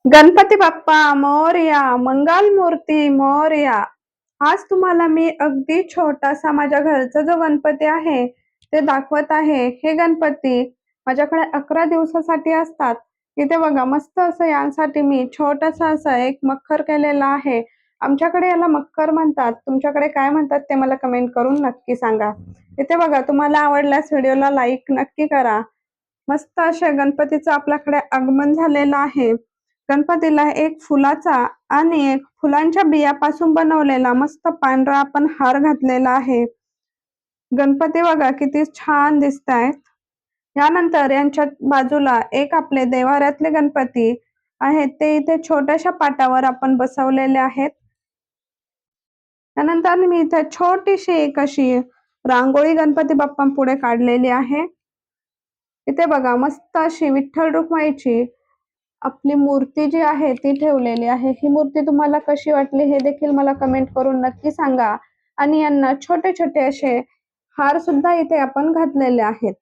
गणपती बाप्पा मोरया, मंगलमूर्ती मोरया. आज तुम्हाला मी अगदी छोटासा माझ्या घरचा जो गणपती आहे, ते दाखवत आहे. हे गणपती माझ्याकडे 11 दिवसासाठी असतात. इथे बघा मस्त असं यांसाठी मी छोटासा असा एक मखर केलेला आहे. आमच्याकडे याला मखर म्हणतात. तुमच्याकडे काय म्हणतात ते मला कमेंट करून नक्की सांगा. इथे बघा तुम्हाला आवडल्यास व्हिडिओला लाईक नक्की करा. मस्त अशा गणपतीचं आपल्याकडे आगमन झालेलं आहे. गणपतीला एक फुलाचा आणि एक फुलांच्या बियापासून बनवलेला मस्त पांढरा आपण हार घातलेला आहे. गणपती बघा किती छान दिसतायत. यानंतर यांच्या बाजूला एक आपले देव्हाऱ्यातले गणपती आहेत ते इथे छोट्याशा पाटावर आपण बसवलेले आहेत. त्यानंतर मी इथे छोटीशी एक अशी रांगोळी गणपती बाप्पांपुढे काढलेली आहे. इथे बघा मस्त अशी विठ्ठल रुक्माईची आपली मूर्ती जी आहे ती ठेवलेली आहे. ही मूर्ती तुम्हाला कशी वाटली हे देखील मला कमेंट करून नक्की सांगा. आणि यांना छोटे-छोटे असे हार सुद्धा इथे आपण घातलेले आहेत.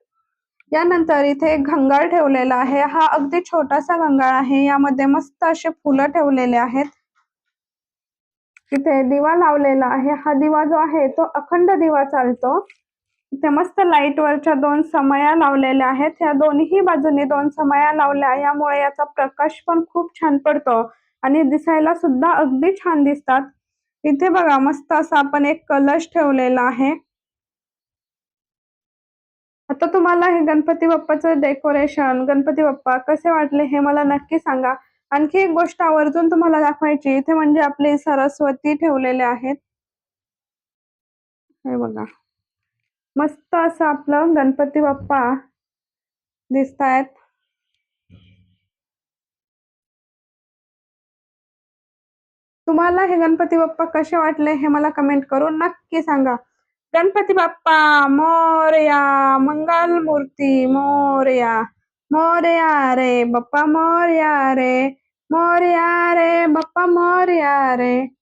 यानंतर इथे एक घंगाळ ठेवलेला आहे. हा अगदी छोटासा घंगाळ आहे. यामध्ये मस्त असे फुलं ठेवलेले आहेत. इथे दिवा लावलेला आहे. हा दिवा जो आहे तो अखंड दिवा चालतो. इथे मस्त लाईटवरच्या 2 समया लावलेल्या आहेत. ह्या दोन्ही बाजूनी 2 समया लावल्या यामुळे याचा प्रकाश पण खूप छान पडतो आणि दिसायला सुद्धा अगदी छान दिसतात. इथे बघा मस्त असा आपण एक कलश ठेवलेला आहे. आता तुम्हाला हे गणपती बाप्पाचं डेकोरेशन, गणपती बाप्पा कसे वाटले हे मला नक्की सांगा. आणखी एक गोष्ट आवर्जून तुम्हाला दाखवायची इथे म्हणजे आपले सरस्वती ठेवलेले आहेत. हे बघा. मस्त असं आपलं गणपती बाप्पा दिसतायत. तुम्हाला हे गणपती बाप्पा कसे वाटले हे मला कमेंट करून नक्की सांगा. गणपती बाप्पा मोरया, मंगलमूर्ती मोरया, मोरया रे बाप्पा मोरया रे, मोरया रे बाप्पा मोरया रे.